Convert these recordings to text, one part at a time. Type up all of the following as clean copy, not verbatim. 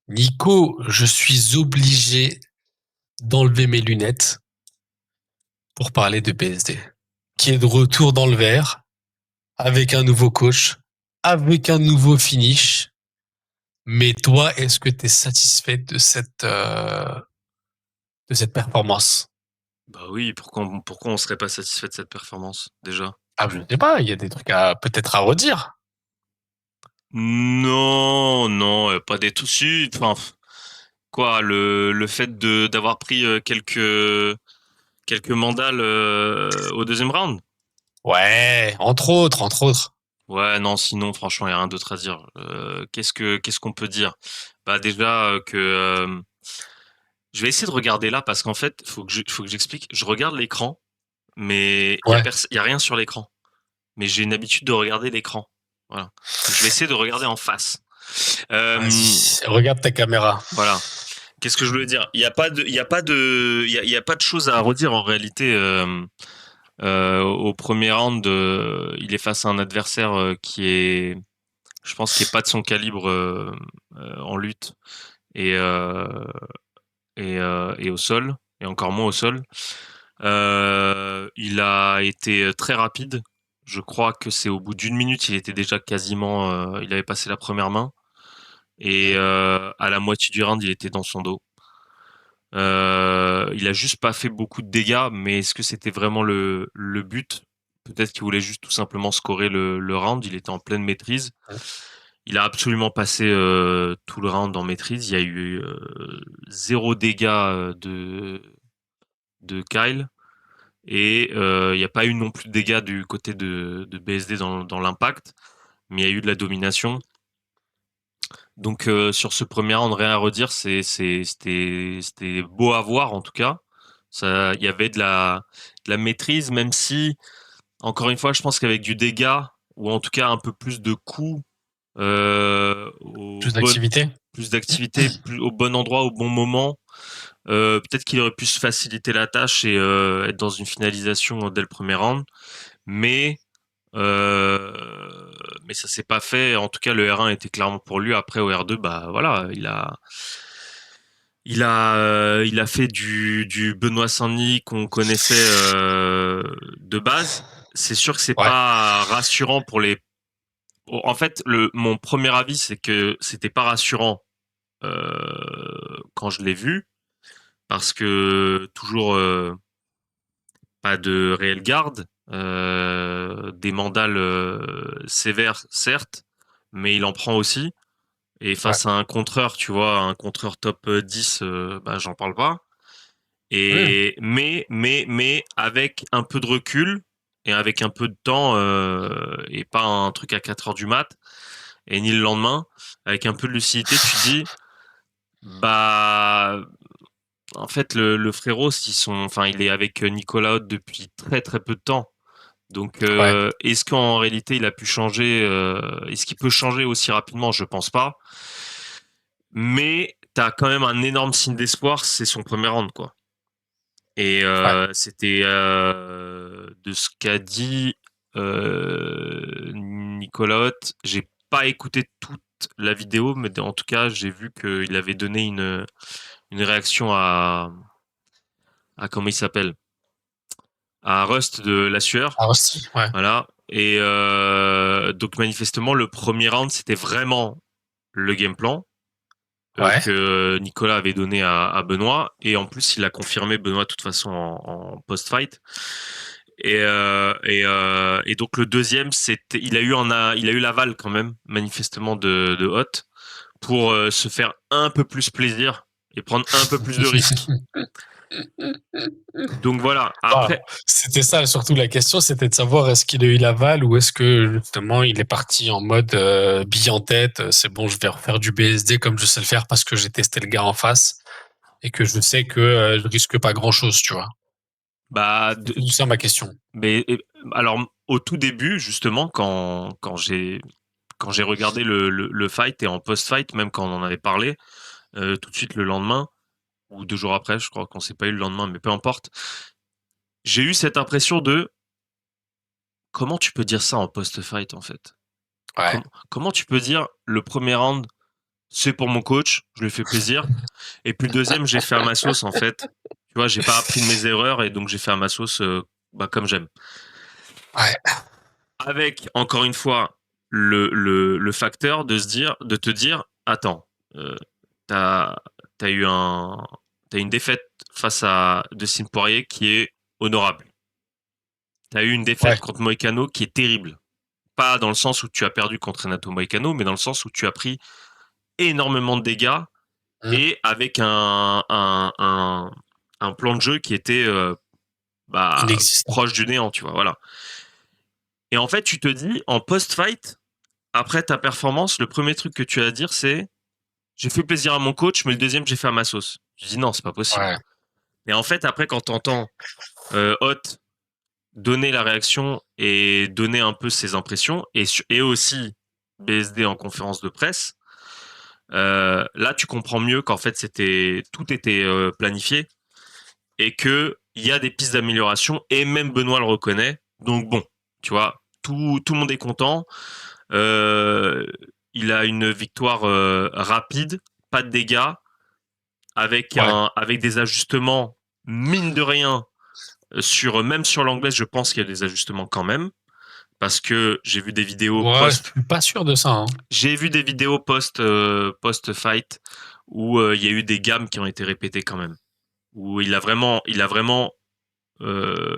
Nico, je suis obligé d'enlever mes lunettes pour parler de PSD, qui est de retour dans le vert, avec un nouveau coach, avec un nouveau finish. Mais toi, est-ce que tu es satisfait de cette performance? Bah oui, pourquoi on serait pas satisfait de cette performance, déjà? Ah, je ne sais pas, il y a des trucs à peut-être à redire. Non, non, pas des tout suite. Enfin, quoi, le fait d'avoir pris quelques mandales au deuxième round? Ouais, entre autres. Ouais, non, sinon, franchement, il y a rien d'autre à dire. Qu'est-ce qu'on peut dire? Bah déjà que je vais essayer de regarder là parce qu'en fait, faut que j'explique. Je regarde l'écran, mais Ouais. il y a rien sur l'écran. Mais j'ai une habitude de regarder l'écran. Voilà. Donc je vais essayer de regarder en face. Euh, Vas-y, regarde ta caméra. voilà. Qu'est-ce que je voulais dire? Il y a pas de choses à redire en réalité. Au premier round, il est face à un adversaire qui est, je pense, qui est pas de son calibre en lutte et euh, et au sol et encore moins au sol. Il a été très rapide. Je crois que c'est au bout d'une minute, il était déjà quasiment, il avait passé la première main et à la moitié du round, il était dans son dos. Il a juste pas fait beaucoup de dégâts, mais est-ce que c'était vraiment le but? Peut-être qu'il voulait juste tout simplement scorer le round. Il était en pleine maîtrise. Il a absolument passé tout le round en maîtrise. Il y a eu zéro dégâts de Kyle. Et il n'y a pas eu non plus de dégâts du côté de BSD dans l'impact, mais il y a eu de la domination. Donc sur ce premier round, rien à redire, c'était beau à voir en tout cas. Ça, il y avait de la maîtrise, même si, encore une fois, je pense qu'avec du dégât, ou en tout cas un peu plus de coups, au Plus bon, d'activité? plus d'activité, plus au bon endroit, au bon moment, peut-être qu'il aurait pu se faciliter la tâche et être dans une finalisation dès le premier round. Mais mais ça s'est pas fait. En tout cas, le R1 était clairement pour lui. Après, au R2, bah voilà, il a fait du Benoît Saint-Denis qu'on connaissait de base. C'est sûr que c'est Ouais. pas rassurant pour les. En fait, mon premier avis, c'est que c'était pas rassurant quand je l'ai vu, parce que toujours pas de réelle garde, des mandales sévères, certes, mais il en prend aussi. Et Ouais. face à un contreur, tu vois, un contreur top 10, bah, j'en parle pas. Oui. Et mais avec un peu de recul et avec un peu de temps et pas un truc à 4 heures du mat et ni le lendemain, avec un peu de lucidité, tu te dis bah en fait le frérot, enfin il est avec Nicolas Haute depuis très très peu de temps. Donc Ouais. est-ce qu'en réalité il a pu changer est-ce qu'il peut changer aussi rapidement? Je pense pas. Mais t'as quand même un énorme signe d'espoir, c'est son premier round quoi. Et Ouais. c'était de ce qu'a dit Nicolas Hoth. J'ai pas écouté toute la vidéo, mais en tout cas, j'ai vu qu'il avait donné une réaction à comment il s'appelle? À Rust de La Sueur. Ah, aussi. Ouais. Voilà. Et donc manifestement, le premier round, c'était vraiment le game plan Ouais. que Nicolas avait donné à Benoît. Et en plus, il a confirmé Benoît de toute façon en post-fight. Et donc le deuxième, c'était, il a eu l'aval quand même, manifestement de Hoth, pour se faire un peu plus plaisir et prendre un peu plus de risques. Donc voilà. Bah, Après, c'était ça, surtout la question, c'était de savoir est-ce qu'il a eu l'aval ou est-ce que justement il est parti en mode bille en tête, c'est bon, je vais refaire du BSD comme je sais le faire parce que j'ai testé le gars en face et que je sais que je risque pas grand-chose, tu vois. bah, C'est tout ça ma question. mais alors au tout début, justement, quand j'ai regardé le fight et en post-fight, même quand on en avait parlé, tout de suite le lendemain ou 2 jours après, je crois qu'on s'est pas eu le lendemain, mais peu importe. J'ai eu cette impression de comment tu peux dire ça en post-fight en fait. Ouais. Comment tu peux dire le premier round c'est pour mon coach, je lui fais plaisir. Et puis le deuxième, j'ai fait à ma sauce, en fait. Tu vois, j'ai pas appris de mes erreurs et donc j'ai fait à ma sauce comme j'aime. Ouais. Avec, encore une fois, le facteur de te dire, attends, t'as, t'as eu t'as une défaite face à Dustin Poirier qui est honorable. T'as eu une défaite Ouais. contre Moïcano qui est terrible. Pas dans le sens où tu as perdu contre Renato Moïcano, mais dans le sens où tu as pris énormément de dégâts Mmh. et avec un plan de jeu qui était Inexistant. proche du néant, tu vois, voilà. Et en fait, tu te dis, en post-fight, après ta performance, le premier truc que tu as à dire, c'est j'ai fait plaisir à mon coach, mais le deuxième, j'ai fait à ma sauce. Je dis non, c'est pas possible. Ouais. Et en fait, après, quand t'entends Hot donner la réaction et donner un peu ses impressions, et aussi BSD en conférence de presse, là, tu comprends mieux qu'en fait, tout était planifié et que il y a des pistes d'amélioration et même Benoît le reconnaît. Donc bon, tu vois, tout le monde est content. Euh, il a une victoire rapide, pas de dégâts, Ouais. avec des ajustements mine de rien même sur l'anglaise, je pense qu'il y a des ajustements quand même parce que Ouais, je suis pas sûr de ça, hein. j'ai vu des vidéos post fight où il y a eu des gammes qui ont été répétées quand même où il a vraiment euh,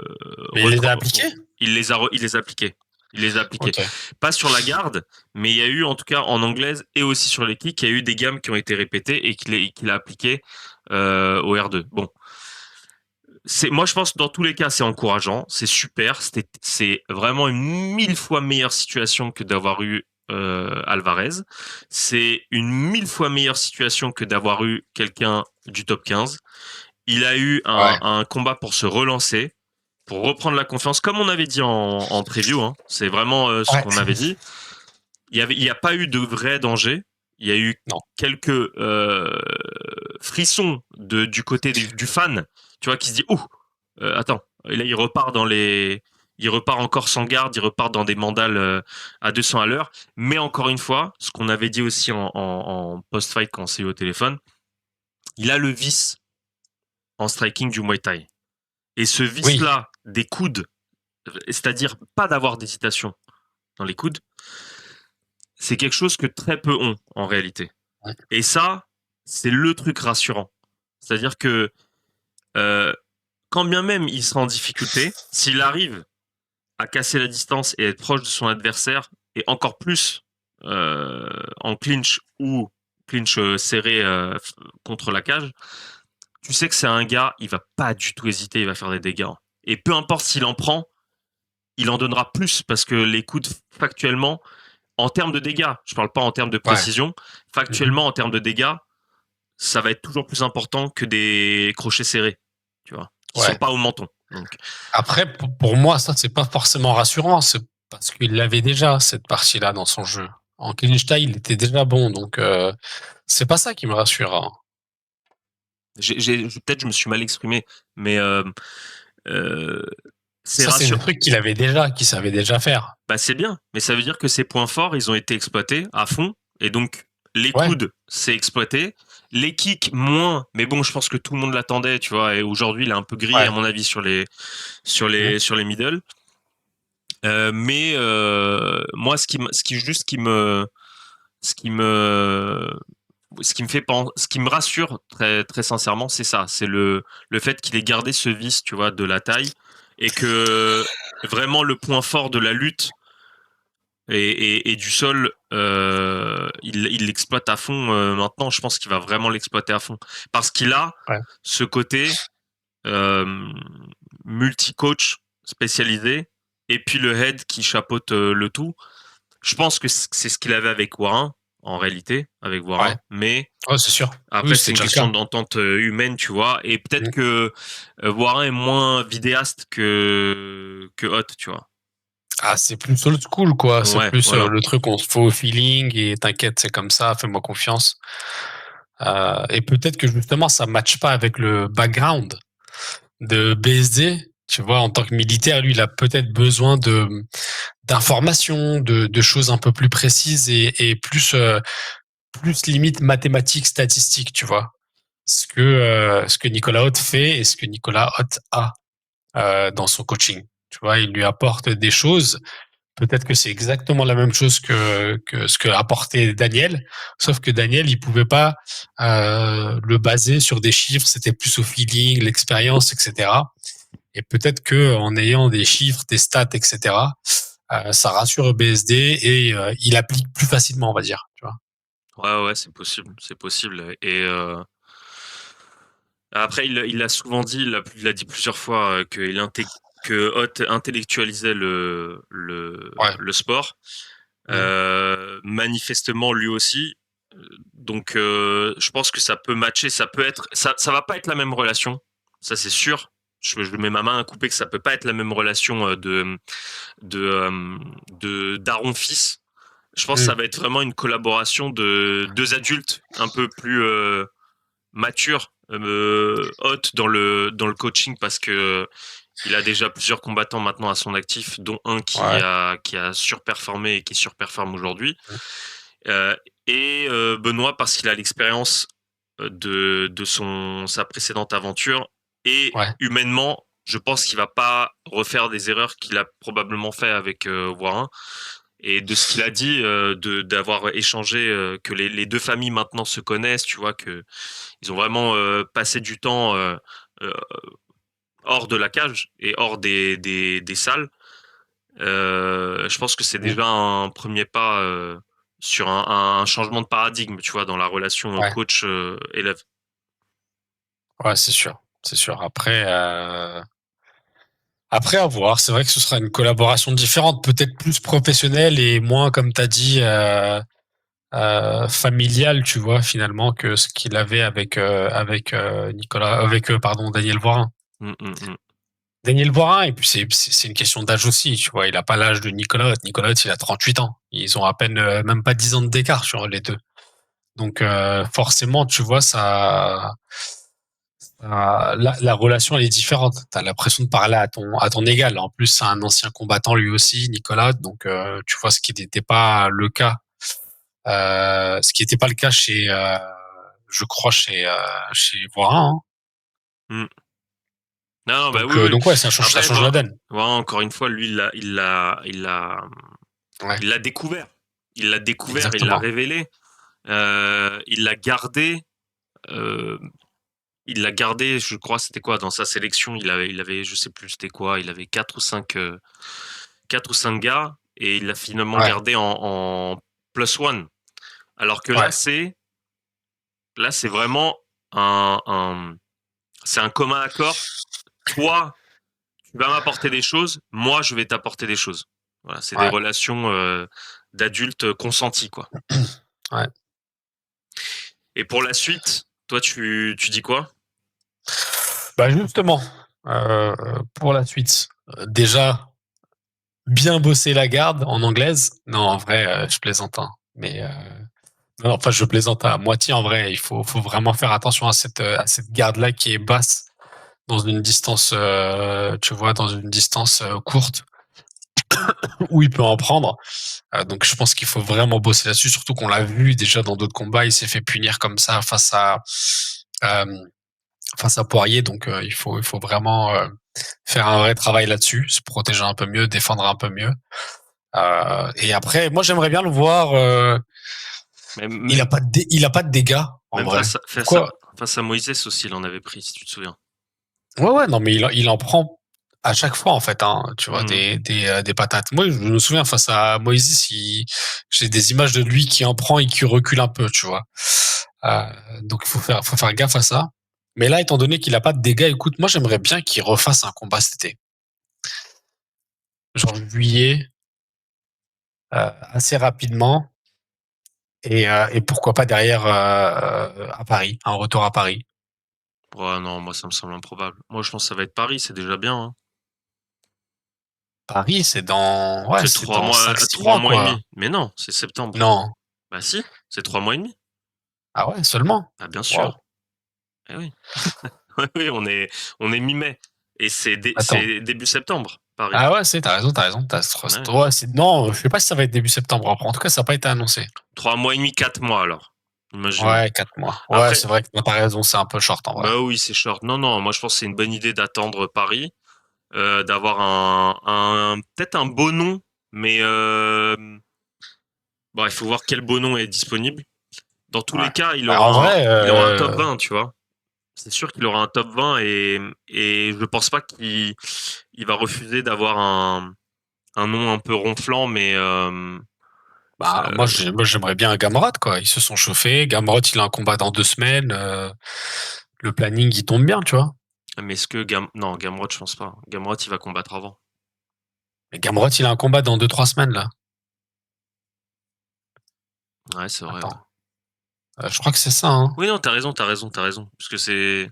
Mais il les a appliqués? il les a appliqués. Il les a appliqués. OK. Pas sur la garde, mais il y a eu, en tout cas en anglaise et aussi sur les kicks, il y a eu des gammes qui ont été répétées et qu'il a appliquées au R2. Bon. Moi, je pense que dans tous les cas, c'est encourageant, c'est super. C'est vraiment une 1000 fois meilleure situation que d'avoir eu Alvarez. C'est une 1000 fois meilleure situation que d'avoir eu quelqu'un du top 15. Il a eu Ouais. un combat pour se relancer, pour reprendre la confiance, comme on avait dit en preview. Hein. C'est vraiment ce Ouais. qu'on avait dit. Il y a pas eu de vrai danger. Il y a eu Non. quelques frissons du côté du fan, tu vois, qui se dit ouh, attends, et là il repart encore sans garde, il repart dans des mandales à 200 à l'heure. Mais encore une fois, ce qu'on avait dit aussi en post-fight quand on s'est eu au téléphone, il a le vice en striking du Muay Thai. Et ce Oui. vice-là des coudes, c'est-à-dire pas d'avoir d'hésitation dans les coudes, c'est quelque chose que très peu ont en réalité. Ouais. Et ça, c'est le truc rassurant. C'est-à-dire que euh, quand bien même il sera en difficulté, s'il arrive à casser la distance et être proche de son adversaire, et encore plus en clinch ou clinch serré contre la cage, tu sais que c'est un gars, il va pas du tout hésiter, il va faire des dégâts. Et peu importe s'il en prend, il en donnera plus parce que les coups factuellement, en termes de dégâts, je parle pas en termes de Ouais. précision, Mmh. factuellement en termes de dégâts, ça va être toujours plus important que des crochets serrés, tu vois, qui sont Ouais. pas au menton. Donc, Après, pour moi, ça, c'est pas forcément rassurant. C'est parce qu'il l'avait déjà, cette partie-là, dans son jeu. En clinch taille, il était déjà bon. Donc, c'est pas ça qui me rassure, hein. peut-être je me suis mal exprimé, mais euh, c'est Ça, c'est des rassurant. trucs qu'il avait déjà, qu'il savait déjà faire. Bah, c'est bien, mais ça veut dire que ses points forts, ils ont été exploités à fond, et donc les Ouais. coudes, c'est exploité. Les kicks, moins, mais bon, je pense que tout le monde l'attendait, tu vois, et aujourd'hui, il est un peu grillé, à Ouais. mon avis, Mmh. sur les middle. Mais moi, ce qui me, ce qui me rassure très, très sincèrement, c'est ça, c'est le fait qu'il ait gardé ce vice, tu vois, de la taille, et que vraiment le point fort de la lutte et du sol, il l'exploite à fond maintenant. Je pense qu'il va vraiment l'exploiter à fond parce qu'il a Ouais. ce côté euh, multi-coach spécialisé et puis le head qui chapeaute le tout. Je pense que c'est ce qu'il avait avec Warin, en réalité, avec Ouais. Warin, mais Ouais, c'est sûr. Oui, après, c'était c'est une déjà le question cas. d'entente humaine, tu vois, et peut-être Mmh. que Warin est moins vidéaste que Hot, tu vois. Ah, c'est plus old school, quoi. C'est Ouais, plus voilà. le truc, on se fait au feeling et t'inquiète, c'est comme ça, fais-moi confiance. Et peut-être que justement, ça matche pas avec le background de BSD. Tu vois, en tant que militaire, lui, il a peut-être besoin d'informations, de choses un peu plus précises et plus plus limite mathématique, statistique, tu vois. Ce que Nicolas Haute fait et ce que Nicolas Haute a dans son coaching. Tu vois, il lui apporte des choses. Peut-être que c'est exactement la même chose que ce que apportait Daniel, sauf que Daniel, il pouvait pas le baser sur des chiffres, c'était plus au feeling, l'expérience, etc. Et peut-être que en ayant des chiffres, des stats, etc., ça rassure BSD et il applique plus facilement, on va dire. Tu vois. Ouais, c'est possible, c'est possible. Et après, il l'a souvent dit, il l'a dit plusieurs fois que Hot intellectualisait Ouais. le sport. Mm. Manifestement, lui aussi. Donc, je pense que ça peut matcher, ça va pas être la même relation, ça c'est sûr. Je mets ma main à couper que ça peut pas être la même relation de daron fils. Je pense que ça Mm. va être vraiment une collaboration de deux adultes un peu plus matures, Hot dans le coaching parce que il a déjà plusieurs combattants maintenant à son actif, dont un Ouais. qui a surperformé et qui surperforme aujourd'hui. Mm. Euh, et Benoît parce qu'il a l'expérience de sa précédente aventure et Ouais. humainement, je pense qu'il va pas refaire des erreurs qu'il a probablement fait avec Voirin. Et de ce qu'il a dit, d'avoir échangé, que les deux familles maintenant se connaissent, tu vois, que ils ont vraiment passé du temps euh, hors de la cage et hors des salles. Je pense que c'est Mm. déjà un premier pas sur un changement de paradigme, tu vois, dans la relation Ouais. coach-élève. Ouais, c'est sûr. C'est sûr. Après, à voir. C'est vrai que ce sera une collaboration différente, peut-être plus professionnelle et moins, comme tu as dit, familiale, tu vois, finalement, que ce qu'il avait avec Nicolas, avec pardon, Daniel Voirin. Mm, mm, mm. Daniel Voirin, et puis c'est une question d'âge aussi, tu vois. Il a pas l'âge de Nicolas Haute. Nicolas Haute, il a 38 ans. Ils ont à peine même pas 10 ans d'écart sur les deux. Donc forcément, tu vois, la relation elle est différente. T'as l'impression de parler à ton égal. En plus, c'est un ancien combattant lui aussi, Nicolas. Donc tu vois ce qui n'était pas le cas, ce qui n'était pas le cas chez, je crois chez Voirin. Hein. Mm. Non, bah oui, oui. Donc ouais, ça Après, change la donne. voilà, encore une fois, lui, Ouais, il l'a découvert. Il l'a découvert, il l'a exactement. révélé. Il l'a gardé. euh, il l'a gardé, je crois, c'était quoi dans sa sélection, il avait, je sais plus, c'était quoi, il avait quatre ou cinq gars et il l'a finalement Ouais, gardé en plus one. Alors que ouais, là, c'est vraiment c'est un commun accord. Toi, tu vas m'apporter des choses, moi, je vais t'apporter des choses. Voilà, c'est des ouais, relations d'adultes consentis, quoi. ouais. Et pour la suite, toi, tu dis quoi? Bah justement, pour la suite, déjà bien bosser la garde en anglaise. Non, en vrai, je plaisante. Hein. Mais non, enfin, je plaisante à moitié en vrai. Faut vraiment faire attention à cette garde-là qui est basse dans une distance, tu vois, dans une distance courte où il peut en prendre. Donc, je pense qu'il faut vraiment bosser là-dessus, surtout qu'on l'a vu déjà dans d'autres combats. Il s'est fait punir comme ça euh, face à Poirier. Donc, il faut vraiment faire un vrai travail là-dessus, se protéger un peu mieux, défendre un peu mieux. Et après, moi, j'aimerais bien le voir. Même, Il a pas de dégâts en même vrai. Pourquoi? face à Moïse aussi, il en avait pris, si tu te souviens. Ouais, ouais, non, mais il en prend à chaque fois en fait. Hein, tu vois, Mhm. des patates. Moi, je me souviens face à Moïse, j'ai des images de lui qui en prend et qui recule un peu, tu vois. Euh, donc, faut faire gaffe à ça. Mais là, étant donné qu'il a pas de dégâts, écoute, moi, j'aimerais bien qu'il refasse un combat cet été, genre juillet, assez rapidement. Et pourquoi pas derrière à Paris, un retour à Paris. Ouais, non, moi, ça me semble improbable. Moi, je pense que ça va être Paris, c'est déjà bien, hein. Paris, C'est c'est dans 5 6 trois mois, mois et quoi. demi. Mais non, c'est septembre. Non. Bah si, c'est 3 mois et demi. Ah ouais, seulement. Ah bien Waouh. sûr. Eh oui. Oui, oui, on est mi-mai. Et Attends. c'est début septembre, Paris. Ah ouais, t'as raison. Ouais. Ouais, non, je sais pas si ça va être début septembre. Après, en tout cas, ça n'a pas été annoncé. 3 mois et demi, 4 mois alors. imaginons. Ouais, 4 mois. Ouais, Après, c'est vrai que t'as raison, c'est un peu short en vrai. bah oui, c'est short. Non, non, moi je pense que c'est une bonne idée d'attendre Paris, d'avoir peut-être un beau nom, mais bon, il faut voir quel beau nom est disponible. Dans tous Ouais. les cas, Bah, en vrai, il aura un top 20, tu vois. C'est sûr qu'il aura un top 20 et je pense pas il va refuser d'avoir un nom un peu ronflant, mais bah, moi, j'aimerais bien un Gamrot, quoi. Ils se sont chauffés. Gamrot, il a un combat dans 2 semaines. Le planning, il tombe bien, tu vois. est-ce que non, Gamrot, je pense pas. Gamrot, il va combattre avant. Mais Gamrot, il a un combat dans 2, 3 semaines, là. Ouais, c'est vrai. Ouais. Attends. Je crois que c'est ça, hein. Oui, non, t'as raison, t'as raison, t'as raison. Parce que c'est.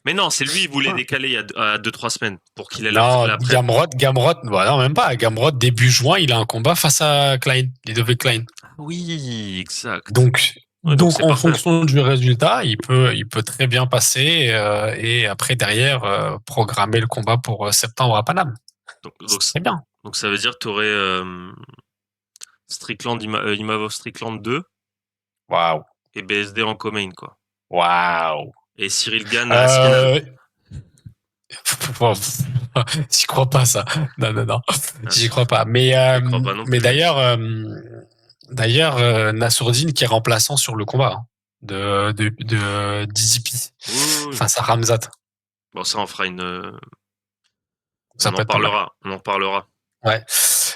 Mais non, c'est lui, il voulait Ouais. décaler à 2-3 semaines pour qu'il ait Non, l'après. Gamrot, bah non, même pas. Gamrot, début juin, il a un combat face à Klein, Ludovic Klein. Oui, exact. Donc, Ouais, donc donc c'est en parfait. fonction du résultat, il peut très bien passer et après derrière programmer le combat pour septembre à Paname. Donc, C'est donc, très bien. donc ça veut dire que tu aurais Strickland, Imavov Strickland 2 Waouh, et BSD en co-main, quoi. waouh. Et Cyril Gann à Aspinal. Euh... J'y crois pas ça. Non, non, non, Ah, j'y crois pas. Mais j'y crois pas non mais plus. d'ailleurs Nassourdine qui est remplaçant sur le combat hein, de DZP Oui, oui, oui. face à Ramzat. Bon, ça, on fera Ça on peut en être pas mal. parlera. On en reparlera. Ouais.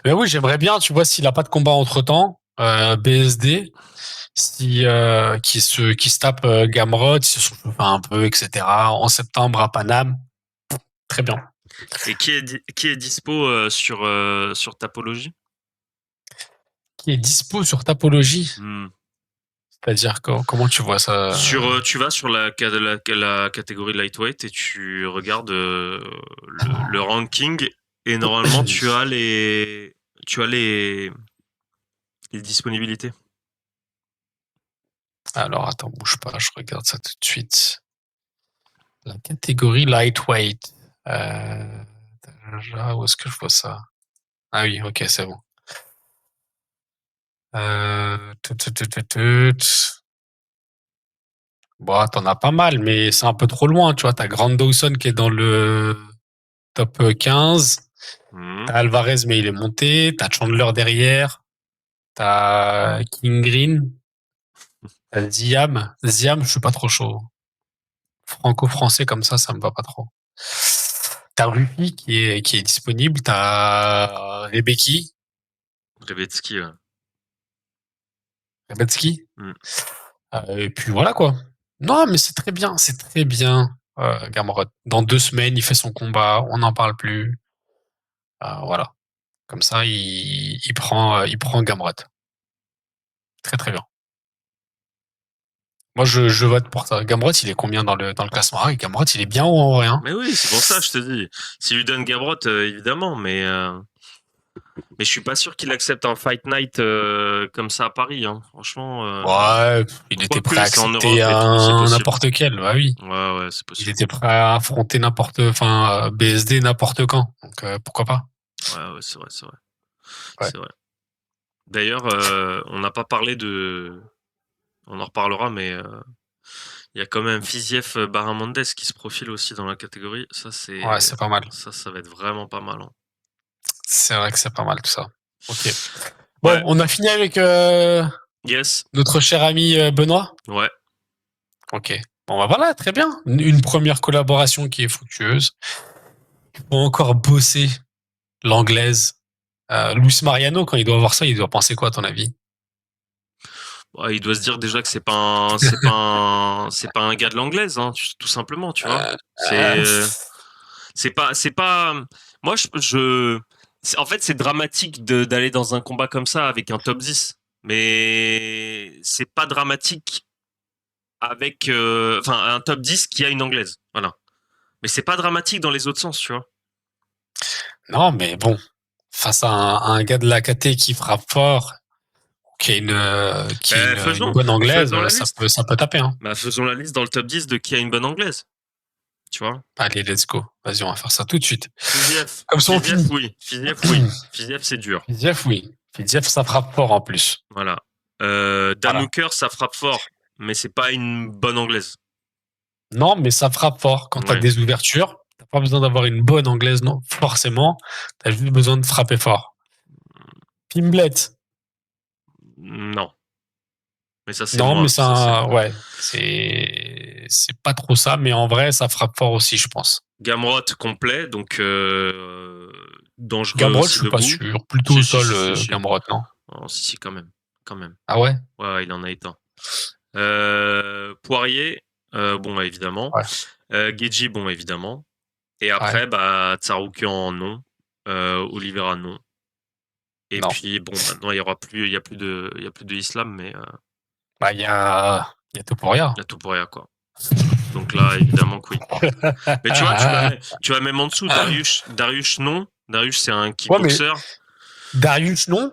Mais oui, j'aimerais bien, tu vois, s'il a pas de combat entre-temps, BSD, qui se tape Gamrot, ils se sont chauffés un peu, etc. En septembre à Paname, très bien. Et qui est dispo sur Tapologie? Qui est dispo sur Tapologie, Hmm. c'est-à-dire comment tu vois ça? Tu vas sur la catégorie lightweight et tu regardes le ranking et normalement tu as les disponibilités. Alors attends, bouge pas, je regarde ça tout de suite. La catégorie lightweight. Euh, Où est-ce que je vois ça? Ah oui, ok, c'est bon. Tut, tut, tut, tut, tut. Bon, t'en as pas mal, mais c'est un peu trop loin, tu vois. T'as Grant Dawson qui est dans le top 15. Hmm. T'as Alvarez, mais il est monté. T'as Chandler derrière. T'as King Green. T'as Ziam. Ziam, je suis pas trop chaud. Franco-français comme ça me va pas trop. T'as Rufi qui est disponible. T'as Rebecki. Rebetsky, ouais. Rebecki. Hmm. Et puis voilà, quoi. Non, mais c'est très bien. C'est très bien, Gamrot. Dans 2 semaines, il fait son combat. On n'en parle plus. Voilà. Comme ça, il prend Gamrot. Très très bien. Moi, je vote pour ça. Gamrot, il est combien dans le classement? Ah, oui, Gamrot, il est bien haut en vrai, hein. Mais oui, c'est pour ça, je te dis. S'il lui donne Gabrot, évidemment, mais je suis pas sûr qu'il accepte un Fight Night comme ça à Paris. Hein. Franchement, Ouais, il était prêt quoique à c'est en accepter Europe et tout, c'est possible. n'importe quel. Bah oui. Ouais, ouais, c'est Il possible. était prêt à affronter BSD n'importe quand. Donc pourquoi pas? Ouais, ouais, c'est vrai, c'est vrai. Ouais. C'est vrai. D'ailleurs, on n'a pas parlé de. On en reparlera, mais il y a quand même Fiziev Baramondes qui se profile aussi dans la catégorie. Ouais, c'est pas mal. Ça va être vraiment pas mal. Hein. C'est vrai que c'est pas mal tout ça. Ok. Bon, Ouais. on a fini avec Yes. notre cher ami Benoît. Ouais. Ok. Bon, bah voilà, très bien. Une première collaboration qui est fructueuse. Il faut encore bosser l'anglaise. Luis Mariano, quand il doit voir ça, il doit penser quoi, à ton avis? Ouais, il doit se dire déjà que c'est pas un gars de l'anglaise, hein, tout simplement, tu vois. Euh, C'est, euh, c'est pas. Moi, en fait, c'est dramatique d'aller dans un combat comme ça avec un top 10, mais c'est pas dramatique avec, enfin, un top 10 qui a une anglaise, voilà. Mais c'est pas dramatique dans les autres sens, tu vois. non, mais bon, face à un gars de la KT qui frappe fort, qui a une bonne anglaise, Faisons la ça liste. peut, ça peut taper, hein. Bah, faisons la liste dans le top 10 de qui a une bonne anglaise, tu vois. Allez, let's go. Vas-y, on va faire ça tout de suite. Fiziev, Comme ça, on finit. Oui. Fiziev, oui. Fiziev, c'est dur. Fiziev, oui. Fiziev, ça frappe fort en plus. Voilà. Dan Voilà. Hooker, ça frappe fort, mais c'est pas une bonne anglaise. Non, mais ça frappe fort. Quand tu as Ouais. des ouvertures, t'as pas besoin d'avoir une bonne anglaise, non, forcément. Tu as juste besoin de frapper fort. Pimblet. Non. Mais ça, c'est Non, mais moi. Ça, c'est moi. ouais, c'est pas trop ça, mais en vrai, ça frappe fort aussi, je pense. Gamrot complet, donc dangereux Gamrot, je aussi suis pas debout. sûr. Plutôt Si, au si, sol, si, si, si. Gamrot, non? Oh, si, si, quand même. Quand même. Ah ouais? Ouais, ouais, il en a éteint. Poirier, bon, évidemment. Ouais, Geji, bon, évidemment. Et ouais. après, Tsaroukian, non. Oliveira, non. Et Non. puis, bon, maintenant, il y a plus de Islam, mais Bah, il y a Topuria. il y a tout pour rien, quoi. Donc là, évidemment que oui. Mais tu vois, tu vas même en dessous. Darius, non. Darius, c'est un Ouais, mais kickboxer. Darius, non.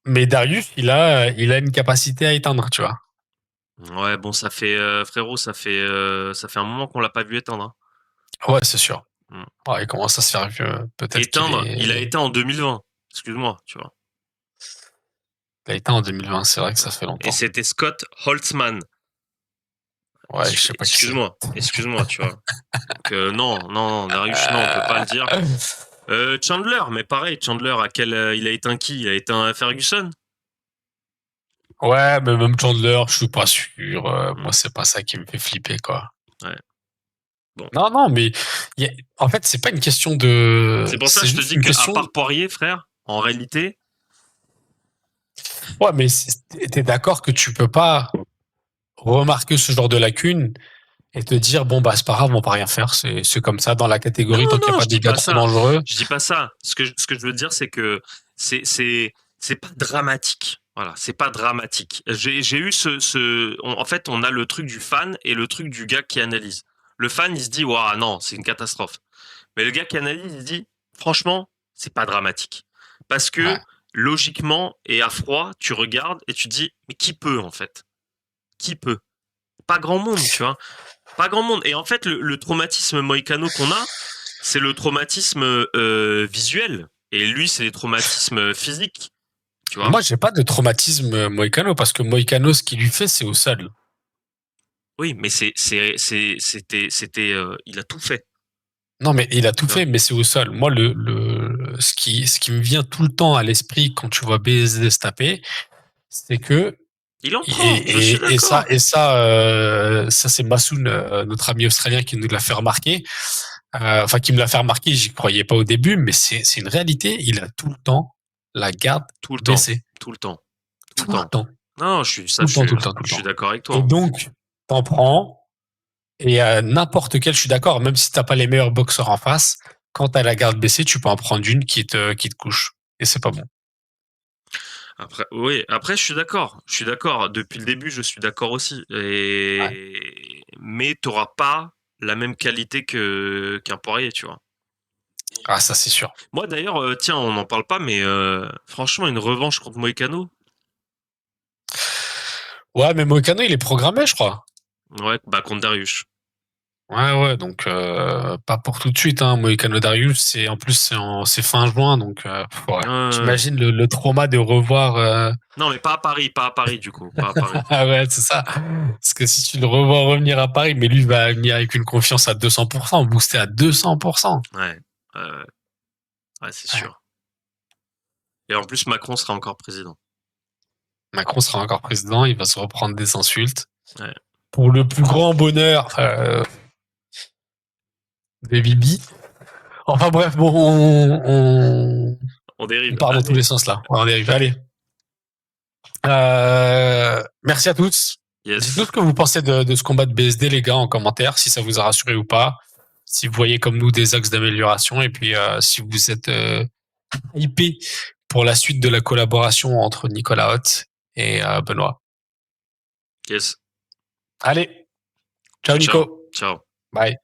Mais Darius, il a une capacité à éteindre, tu vois. Ouais, bon, frérot, ça fait un moment qu'on l'a pas vu éteindre, hein. Ouais, c'est sûr. Mm. Ouais, il commence à se faire vieux. Peut-être qu'il Éteindre, il a est. éteint en 2020. Excuse-moi, tu vois. Il a éteint en 2020, c'est vrai que ça fait Et longtemps. c'était Scott Holtzman. Ouais, je sais pas qui c'est. Excuse-moi, tu vois. Donc, non, non, Darius, non, on peut pas le dire. Chandler, mais pareil, Chandler, il a éteint qui? Il a éteint Ferguson? Ouais, mais même Chandler, je suis pas sûr. Mm. Moi, c'est pas ça qui me fait flipper, quoi. Ouais, bon. Non, non, mais en fait, c'est pas une question de. C'est pour ça que C'est je te juste dis une qu'à question. part Poirier, frère, en réalité, Ouais, mais t'es d'accord que tu peux pas remarquer ce genre de lacune et te dire, bon, bah, c'est pas grave, on va pas rien faire. C'est comme ça dans la non, catégorie tant qu'il n'y a non, pas je des dis gars pas trop ça. dangereux. Je dis pas ça. Ce que je veux dire, c'est que c'est pas dramatique. Voilà, c'est pas dramatique. J'ai eu en fait, on a le truc du fan et le truc du gars qui analyse. Le fan, il se dit, waouh, non, c'est une catastrophe. Mais le gars qui analyse, il se dit, franchement, c'est pas dramatique. Parce Ouais. que, logiquement et à froid, tu regardes et tu dis, mais qui peut, en fait? Qui peut? Pas grand monde, tu vois. Pas grand monde. Et en fait, le traumatisme moïcano qu'on a, c'est le traumatisme visuel. Et lui, c'est les traumatismes physiques, tu vois. Moi, j'ai pas de traumatisme Moïcano parce que Moïcano, ce qu'il lui fait, c'est au sol. Oui, mais il a tout fait, Non, mais il a tout tu vois. fait, mais c'est au sol. Moi, ce qui me vient tout le temps à l'esprit quand tu vois BSD se taper, c'est que Il en prend, je suis d'accord. ça c'est Massoun, notre ami australien, qui nous l'a fait remarquer. Enfin, qui me l'a fait remarquer. J'y croyais pas au début, mais c'est une réalité. Il a tout le temps la garde Tout le temps, baissée, tout le temps, tout le tout le temps. temps, Non, tout le temps, tout le temps, tout le je suis temps. d'accord avec toi, Et hein. donc, t'en prends. Et n'importe quel, je suis d'accord, même si t'as pas les meilleurs boxeurs en face, quand t'as la garde baissée, tu peux en prendre une qui te couche. Et c'est pas bon. Après, oui, après, je suis d'accord. Je suis d'accord. Depuis le début, je suis d'accord aussi. Ouais. Mais t'auras pas la même qualité qu'un Poirier, tu vois. Ah, ça, c'est sûr. Moi, d'ailleurs, tiens, on n'en parle pas, mais franchement, une revanche contre Moïcano, Ouais, mais Moïcano, il est programmé, je crois. ouais, contre Darius. Ouais, ouais, donc pas pour tout de suite, hein. Moïcano Darius, en plus c'est fin juin, donc ouais. Ouais. T'imagines le trauma de revoir. Non, mais pas à Paris, du coup, pas à Paris. Ah ouais, c'est ça. Parce que si tu le revois revenir à Paris, mais lui il va venir avec une confiance à 200%, boosté à 200%. Ouais, ouais, ouais, c'est Ouais. sûr. Et en plus, Macron sera encore président. Macron sera encore président, il va se reprendre des insultes. Ouais. Pour le plus grand bonheur de Bibi. Enfin bref, bon, On on dérive. part dans tous Allez. les sens là. Ouais, on dérive. Allez. Merci à tous. Dites-nous Yes. ce que vous pensez de ce combat de BSD, les gars, en commentaire, si ça vous a rassuré ou pas. Si vous voyez comme nous des axes d'amélioration. Et puis, si vous êtes hypé pour la suite de la collaboration entre Nicolas Hott et Benoît. Yes. Allez. Ciao, Ciao. Nico. Ciao. Bye.